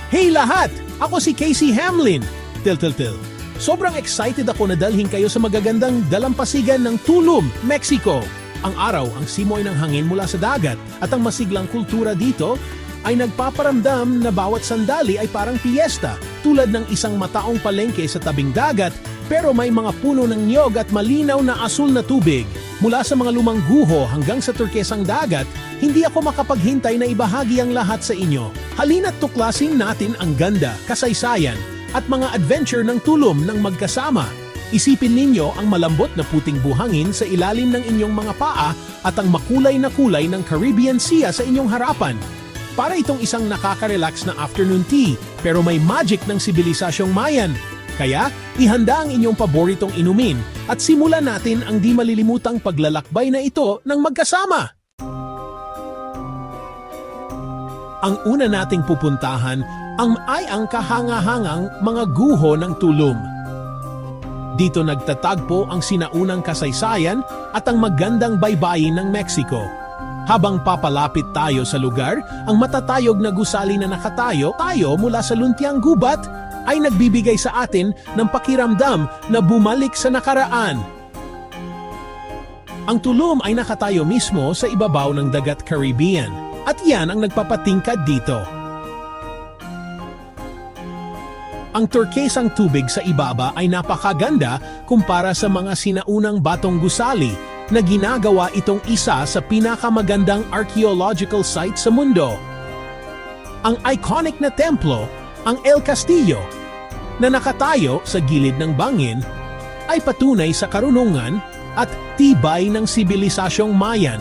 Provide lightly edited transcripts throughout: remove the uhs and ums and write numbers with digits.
Hey lahat! Ako si Casey Hamlin. Til. Sobrang excited ako na dalhin kayo sa magagandang dalampasigan ng Tulum, Mexico. Ang araw, ang simoy ng hangin mula sa dagat at ang masiglang kultura dito ay nagpaparamdam na bawat sandali ay parang piyesta, tulad ng isang mataong palengke sa tabing dagat, pero may mga puno ng niyog at malinaw na asul na tubig. Mula sa mga lumang guho hanggang sa turkesang dagat, hindi ako makapaghintay na ibahagi ang lahat sa inyo. Halina't tuklasin natin ang ganda, kasaysayan, at mga adventure ng Tulum ng magkasama. Isipin ninyo ang malambot na puting buhangin sa ilalim ng inyong mga paa at ang makulay na kulay ng Caribbean Sea sa inyong harapan. Para itong isang nakaka-relax na afternoon tea, pero may magic ng sibilisasyong Mayan. Kaya, ihanda ang inyong paboritong inumin at simulan natin ang di malilimutang paglalakbay na ito ng magkasama. Ang una nating pupuntahan ay ang kahanga-hangang mga guho ng Tulum. Dito nagtatagpo ang sinaunang kasaysayan at ang magandang baybayin ng Mexico. Habang papalapit tayo sa lugar, ang matatayog na gusali na nakatayo mula sa luntiang gubat ay nagbibigay sa atin ng pakiramdam na bumalik sa nakaraan. Ang Tulum ay nakatayo mismo sa ibabaw ng dagat Caribbean at yan ang nagpapatingkad dito. Ang turkesang tubig sa ibaba ay napakaganda kumpara sa mga sinaunang batong gusali na ginagawa itong isa sa pinakamagandang archaeological site sa mundo. Ang iconic na templo, ang El Castillo, na nakatayo sa gilid ng bangin, ay patunay sa karunungan at tibay ng sibilisasyong Mayan.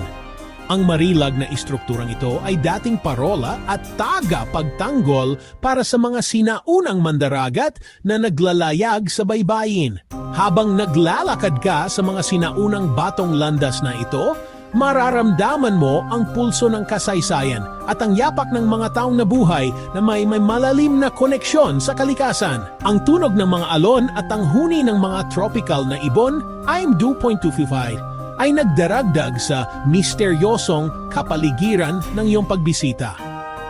Ang marilag na istrukturang ito ay dating parola at taga-pagtanggol para sa mga sinaunang mandaragat na naglalayag sa baybayin. Habang naglalakad ka sa mga sinaunang batong landas na ito, mararamdaman mo ang pulso ng kasaysayan at ang yapak ng mga taong nabuhay na may malalim na koneksyon sa kalikasan. Ang tunog ng mga alon at ang huni ng mga tropical na ibon, I'm 2.25, ay nagdaragdag sa misteryosong kapaligiran ng iyong pagbisita.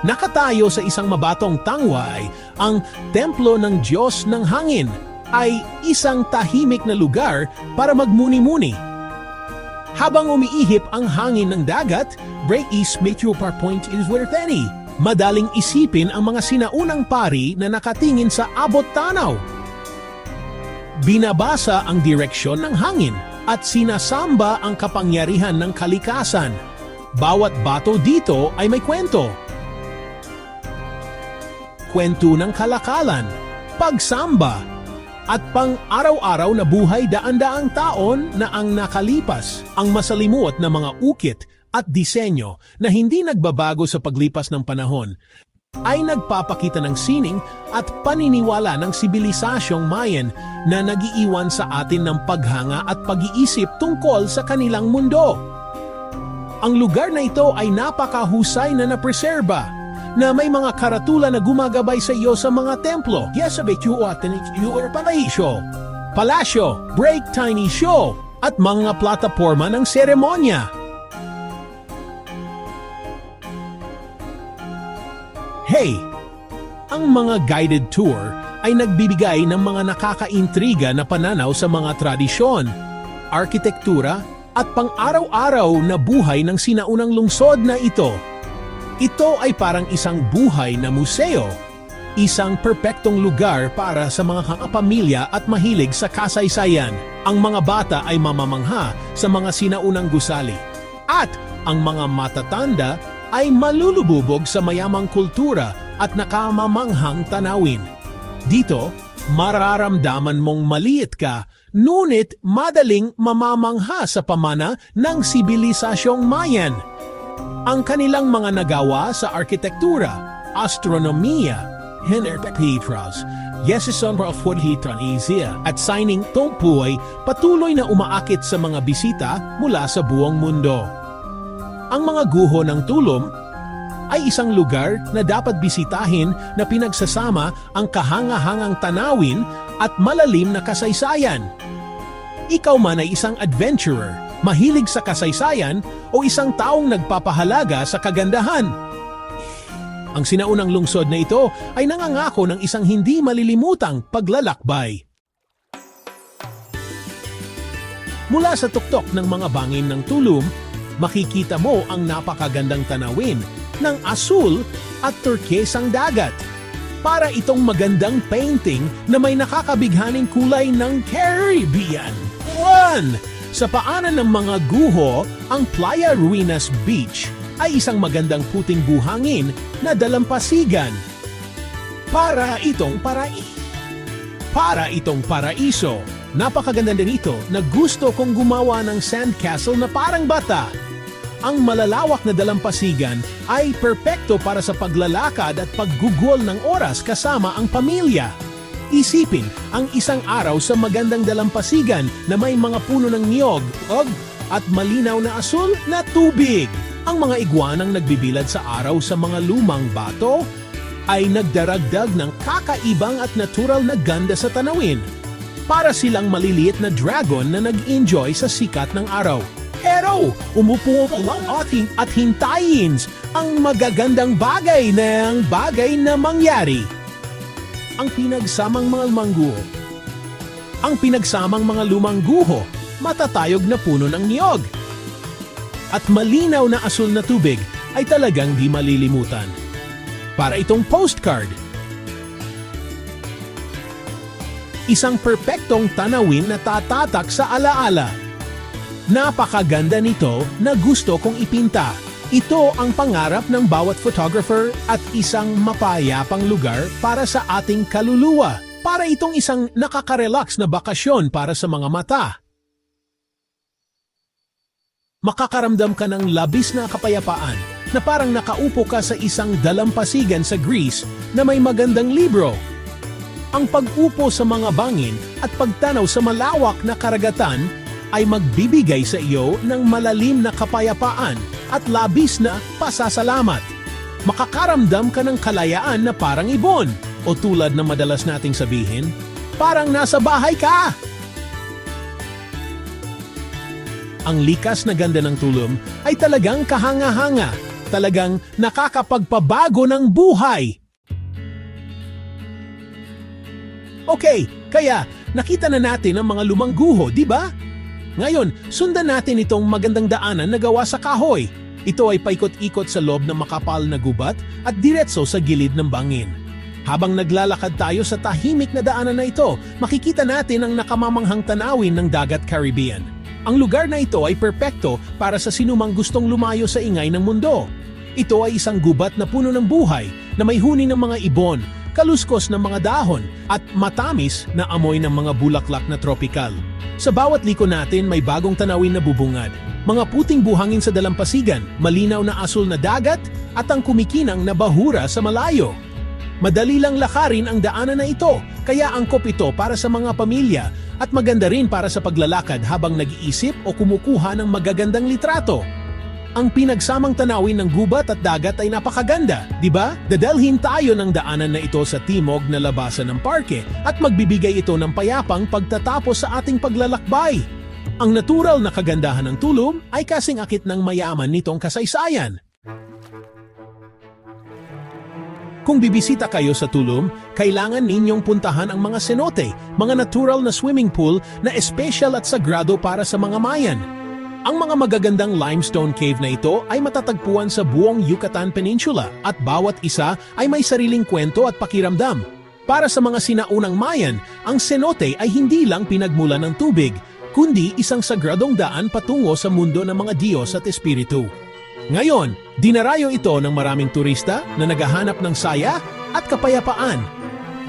Nakatayo sa isang mabatong tangway, ang Templo ng Diyos ng Hangin ay isang tahimik na lugar para magmuni-muni. Habang umiihip ang hangin ng dagat, Bray East Meteor Point is where any. Madaling isipin ang mga sinaunang pari na nakatingin sa abot tanaw. Binabasa ang direksyon ng hangin at sinasamba ang kapangyarihan ng kalikasan. Bawat bato dito ay may kwento. Kwento ng kalakalan, pagsamba, at pang-araw-araw na buhay daan-daang taon na ang nakalipas. Ang masalimuot na mga ukit at disenyo na hindi nagbabago sa paglipas ng panahon ay nagpapakita ng sining at paniniwala ng sibilisasyong Mayan na nagiiwan sa atin ng paghanga at pag-iisip tungkol sa kanilang mundo. Ang lugar na ito ay napakahusay na napreserba, na may mga karatula na gumagabay sa iyo sa mga templo. Yes, sabay your palasyo, break tiny show, at mga plataporma ng seremonya. Hey! Ang mga guided tour ay nagbibigay ng mga nakakaintriga na pananaw sa mga tradisyon, arkitektura, at pang-araw-araw na buhay ng sinaunang lungsod na ito. Ito ay parang isang buhay na museo, isang perpektong lugar para sa mga kapamilya at mahilig sa kasaysayan. Ang mga bata ay mamamangha sa mga sinaunang gusali, at ang mga matatanda ay malulububog sa mayamang kultura at nakamamanghang tanawin. Dito, mararamdaman mong maliit ka, ngunit madaling mamamangha sa pamana ng sibilisasyong Mayan. Ang kanilang mga nagawa sa arkitektura, astronomiya, Petras, Yesison of Isia, at signing Tongpuay patuloy na umaakit sa mga bisita mula sa buong mundo. Ang mga guho ng Tulum ay isang lugar na dapat bisitahin na pinagsasama ang kahanga-hangang tanawin at malalim na kasaysayan. Ikaw man ay isang adventurer, mahilig sa kasaysayan o isang taong nagpapahalaga sa kagandahan. Ang sinaunang lungsod na ito ay nangangako ng isang hindi malilimutang paglalakbay. Mula sa tuktok ng mga bangin ng Tulum, makikita mo ang napakagandang tanawin ng asul at turkesang dagat. Para itong magandang painting na may nakakabighaning kulay ng Caribbean. 1. Sa paanan ng mga guho, ang Playa Ruinas Beach ay isang magandang puting buhangin na dalampasigan. Para itong paraiso. Napakaganda din ito na gusto kong gumawa ng sandcastle na parang bata. Ang malalawak na dalampasigan ay perpekto para sa paglalakad at paggugol ng oras kasama ang pamilya. Isipin ang isang araw sa magandang dalampasigan na may mga puno ng niyog, at malinaw na asul na tubig. Ang mga iguanang nagbibilad sa araw sa mga lumang bato ay nagdaragdag ng kakaibang at natural na ganda sa tanawin. Para silang maliliit na dragon na nag-enjoy sa sikat ng araw. Pero umupo lang ating at hintayin ang magagandang bagay na mangyari. Ang pinagsamang mga lumang guho, matatayog na puno ng niyog. At malinaw na asul na tubig ay talagang di malilimutan. Para itong postcard. Isang perpektong tanawin na tatatak sa alaala. Napakaganda nito na gusto kong ipinta. Ito ang pangarap ng bawat photographer at isang mapayapang lugar para sa ating kaluluwa. Para itong isang nakaka-relax na bakasyon para sa mga mata. Makakaramdam ka ng labis na kapayapaan na parang nakaupo ka sa isang dalampasigan sa Greece na may magandang libro. Ang pag-upo sa mga bangin at pagtanaw sa malawak na karagatan ay magbibigay sa iyo ng malalim na kapayapaan at labis na pasasalamat. Makakaramdam ka ng kalayaan na parang ibon o tulad na madalas nating sabihin, parang nasa bahay ka. Ang likas na ganda ng Tulum ay talagang kahanga-hanga, talagang nakakapagpabago ng buhay. Okay, kaya nakita na natin ang mga lumang guho, di ba? Ngayon, sundan natin itong magandang daanan na gawa sa kahoy. Ito ay paikot-ikot sa loob ng makapal na gubat at diretso sa gilid ng bangin. Habang naglalakad tayo sa tahimik na daanan na ito, makikita natin ang nakamamanghang tanawin ng dagat Caribbean. Ang lugar na ito ay perpekto para sa sinumang gustong lumayo sa ingay ng mundo. Ito ay isang gubat na puno ng buhay na may huni ng mga ibon, kaluskos ng mga dahon at matamis na amoy ng mga bulaklak na tropikal. Sa bawat liko natin may bagong tanawin na bubungad, mga puting buhangin sa dalampasigan, malinaw na asul na dagat at ang kumikinang na bahura sa malayo. Madali lang lakarin ang daanan na ito, kaya angkop ito para sa mga pamilya at maganda rin para sa paglalakad habang nag-iisip o kumukuha ng magagandang litrato. Ang pinagsamang tanawin ng gubat at dagat ay napakaganda, di ba? Dadalhin tayo ng daanan na ito sa timog na labasan ng parke at magbibigay ito ng payapang pagtatapos sa ating paglalakbay. Ang natural na kagandahan ng Tulum ay kasing akit ng mayaman nitong kasaysayan. Kung bibisita kayo sa Tulum, kailangan ninyong puntahan ang mga cenote, mga natural na swimming pool na espesyal at sagrado para sa mga Mayan. Ang mga magagandang limestone cave na ito ay matatagpuan sa buong Yucatan Peninsula at bawat isa ay may sariling kwento at pakiramdam. Para sa mga sinaunang Mayan, ang cenote ay hindi lang pinagmulan ng tubig, kundi isang sagradong daan patungo sa mundo ng mga Diyos at Espiritu. Ngayon, dinarayo ito ng maraming turista na naghahanap ng saya at kapayapaan.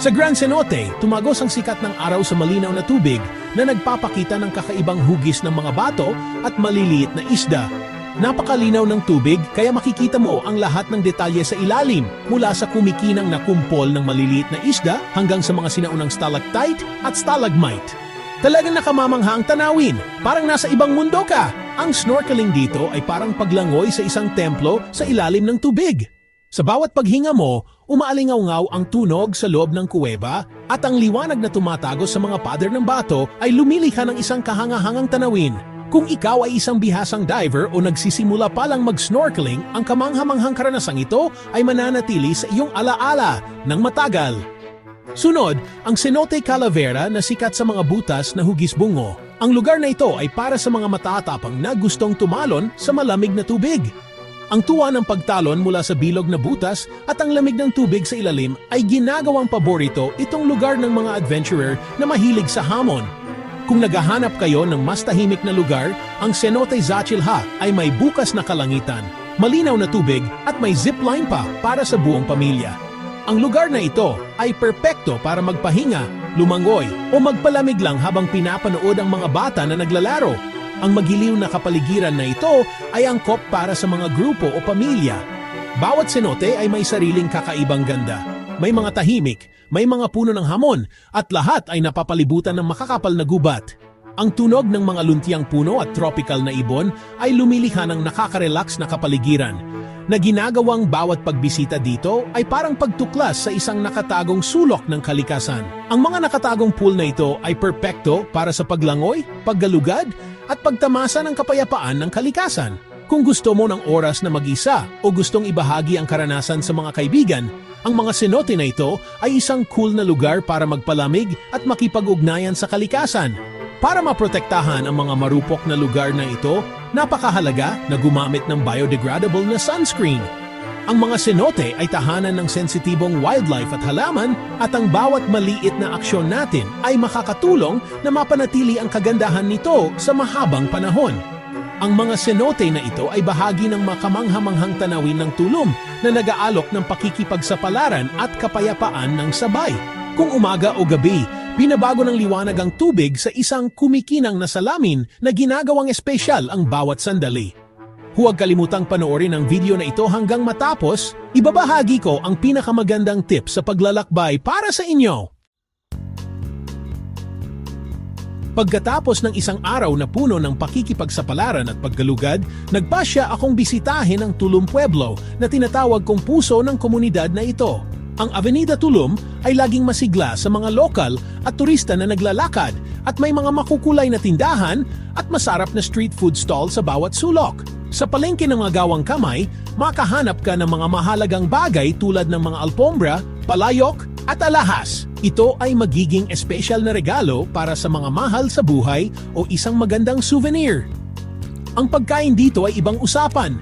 Sa Grand Cenote, tumagos ang sikat ng araw sa malinaw na tubig na nagpapakita ng kakaibang hugis ng mga bato at maliliit na isda. Napakalinaw ng tubig kaya makikita mo ang lahat ng detalye sa ilalim mula sa kumikinang na kumpol ng maliliit na isda hanggang sa mga sinaunang stalactite at stalagmite. Talagang nakamamangha ang tanawin, parang nasa ibang mundo ka. Ang snorkeling dito ay parang paglangoy sa isang templo sa ilalim ng tubig. Sa bawat paghinga mo, umaalingaw-ngaw ang tunog sa loob ng kuweba at ang liwanag na tumatago sa mga pader ng bato ay lumilikha ng isang kahanga-hangang tanawin. Kung ikaw ay isang bihasang diver o nagsisimula pa lang mag-snorkeling, ang kamangha-manghang karanasang ito ay mananatili sa iyong alaala ng matagal. Sunod, ang Cenote Calavera na sikat sa mga butas na hugis bungo. Ang lugar na ito ay para sa mga matatapang na gustong tumalon sa malamig na tubig. Ang tuwa ng pagtalon mula sa bilog na butas at ang lamig ng tubig sa ilalim ay ginagawang paborito itong lugar ng mga adventurer na mahilig sa hamon. Kung naghahanap kayo ng mas tahimik na lugar, ang Cenote Xochitl ay may bukas na kalangitan, malinaw na tubig at may zipline pa para sa buong pamilya. Ang lugar na ito ay perpekto para magpahinga, lumangoy o magpalamig lang habang pinapanood ang mga bata na naglalaro. Ang magiliw na kapaligiran na ito ay angkop para sa mga grupo o pamilya. Bawat cenote ay may sariling kakaibang ganda. May mga tahimik, may mga puno ng hamon, at lahat ay napapalibutan ng makakapal na gubat. Ang tunog ng mga luntiang puno at tropical na ibon ay lumilikha ng nakaka-relax na kapaligiran, na ginagawang bawat pagbisita dito ay parang pagtuklas sa isang nakatagong sulok ng kalikasan. Ang mga nakatagong pool na ito ay perpekto para sa paglangoy, paggalugad, at pagtamasa ng kapayapaan ng kalikasan. Kung gusto mo ng oras na mag-isa o gustong ibahagi ang karanasan sa mga kaibigan, ang mga cenote na ito ay isang cool na lugar para magpalamig at makipag-ugnayan sa kalikasan. Para maprotektahan ang mga marupok na lugar na ito, napakahalaga na gumamit ng biodegradable na sunscreen. Ang mga cenote ay tahanan ng sensitibong wildlife at halaman, at ang bawat maliit na aksyon natin ay makakatulong na mapanatili ang kagandahan nito sa mahabang panahon. Ang mga cenote na ito ay bahagi ng makamangha-manghang tanawin ng Tulum na nag-aalok ng pakikipagsapalaran at kapayapaan ng sabay. Kung umaga o gabi, binabago ng liwanag ang tubig sa isang kumikinang na salamin na ginagawang espesyal ang bawat sandali. Huwag kalimutang panoorin ang video na ito hanggang matapos. Ibabahagi ko ang pinakamagandang tips sa paglalakbay para sa inyo. Pagkatapos ng isang araw na puno ng pakikipagsapalaran at paggalugad, nagpasya akong bisitahin ang Tulum Pueblo na tinatawag kong puso ng komunidad na ito. Ang Avenida Tulum ay laging masigla sa mga lokal at turista na naglalakad, at may mga makukulay na tindahan at masarap na street food stall sa bawat sulok. Sa palengke ng mga gawang kamay, makahanap ka ng mga mahalagang bagay tulad ng mga alpombra, palayok at alahas. Ito ay magiging espesyal na regalo para sa mga mahal sa buhay o isang magandang souvenir. Ang pagkain dito ay ibang usapan.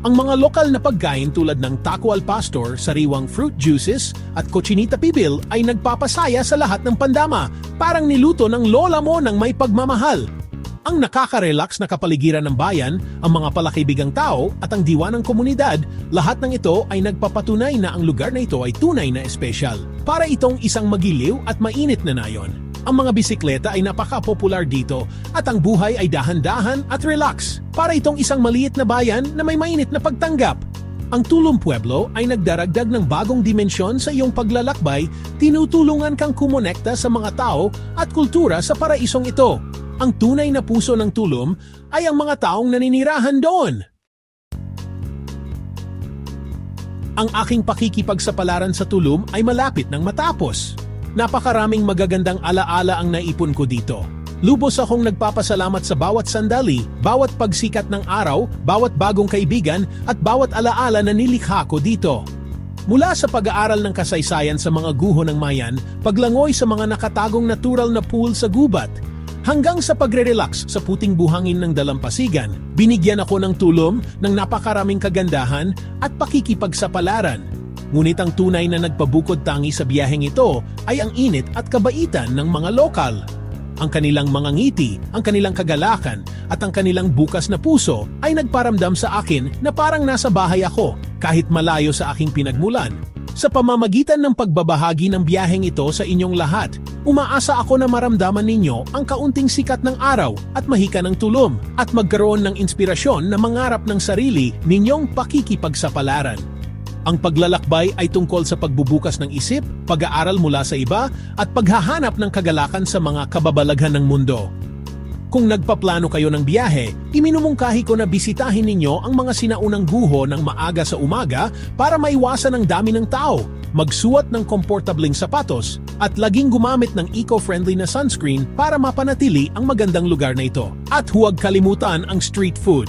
Ang mga lokal na pagkain tulad ng taco al pastor, sariwang fruit juices at cochinita pibil ay nagpapasaya sa lahat ng pandama, parang niluto ng lola mo ng may pagmamahal. Ang nakaka-relax na kapaligiran ng bayan, ang mga palakaibigang tao at ang diwa ng komunidad, lahat ng ito ay nagpapatunay na ang lugar na ito ay tunay na espesyal. Para itong isang magiliw at mainit na nayon. Ang mga bisikleta ay napaka-popular dito at ang buhay ay dahan-dahan at relax. Para itong isang maliit na bayan na may mainit na pagtanggap. Ang Tulum Pueblo ay nagdaragdag ng bagong dimensyon sa iyong paglalakbay, tinutulungan kang kumonekta sa mga tao at kultura sa paraisong ito. Ang tunay na puso ng Tulum ay ang mga taong naninirahan doon. Ang aking pakikipagsapalaran sa Tulum ay malapit nang matapos. Napakaraming magagandang alaala ang naipon ko dito. Lubos akong nagpapasalamat sa bawat sandali, bawat pagsikat ng araw, bawat bagong kaibigan at bawat alaala na nilikha ko dito. Mula sa pag-aaral ng kasaysayan sa mga guho ng Mayan, paglangoy sa mga nakatagong natural na pool sa gubat, hanggang sa pagre-relax sa puting buhangin ng dalampasigan, binigyan ako ng Tulum ng napakaraming kagandahan at pakikipagsapalaran. Ngunit ang tunay na nagpabukod tangi sa biyaheng ito ay ang init at kabaitan ng mga lokal. Ang kanilang mga ngiti, ang kanilang kagalakan at ang kanilang bukas na puso ay nagparamdam sa akin na parang nasa bahay ako kahit malayo sa aking pinagmulan. Sa pamamagitan ng pagbabahagi ng biyaheng ito sa inyong lahat, umaasa ako na maramdaman ninyo ang kaunting sikat ng araw at mahika ng Tulum at magkaroon ng inspirasyon na mangarap ng sarili ninyong pakikipagsapalaran. Ang paglalakbay ay tungkol sa pagbubukas ng isip, pag-aaral mula sa iba at paghahanap ng kagalakan sa mga kababalaghan ng mundo. Kung nagpaplano kayo ng biyahe, iminumungkahi ko na bisitahin ninyo ang mga sinaunang guho ng maaga sa umaga para maiwasan ang dami ng tao. magsuot ng komportabling sapatos, at laging gumamit ng eco-friendly na sunscreen para mapanatili ang magandang lugar na ito. At huwag kalimutan ang street food.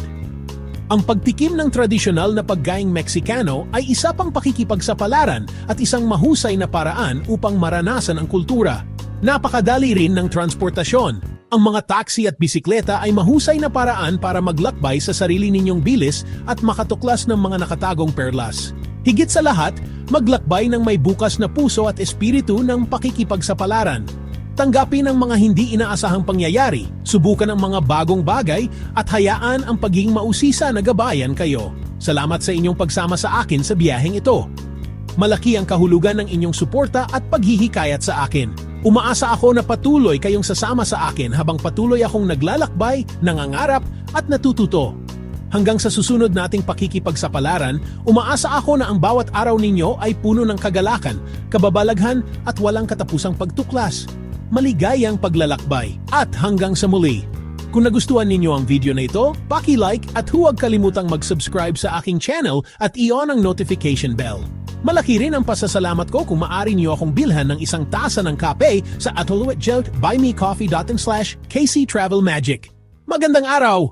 Ang pagtikim ng tradisyonal na pagkaing Meksikano ay isa pang pakikipagsapalaran at isang mahusay na paraan upang maranasan ang kultura. Napakadali rin ng transportasyon. Ang mga taxi at bisikleta ay mahusay na paraan para maglakbay sa sarili ninyong bilis at makatuklas ng mga nakatagong perlas. Higit sa lahat, maglakbay ng may bukas na puso at espiritu ng pakikipagsapalaran. Tanggapin ang mga hindi inaasahang pangyayari, subukan ang mga bagong bagay at hayaan ang pagiging mausisa na gabayan kayo. Salamat sa inyong pagsama sa akin sa biyaheng ito. Malaki ang kahulugan ng inyong suporta at paghihikayat sa akin. Umaasa ako na patuloy kayong sasama sa akin habang patuloy akong naglalakbay, nangangarap at natututo. Hanggang sa susunod nating pakikipagsapalaran, umaasa ako na ang bawat araw ninyo ay puno ng kagalakan, kababalaghan at walang katapusang pagtuklas. Maligayang paglalakbay at hanggang sa muli. Kung nagustuhan ninyo ang video na ito, paki-like at huwag kalimutang mag-subscribe sa aking channel at i-on ang notification bell. Malaki rin ang pasasalamat ko kung maaari niyo akong bilhan ng isang tasa ng kape sa atoluetjout buymecoffee.in/KCTravelMagic. Magandang araw!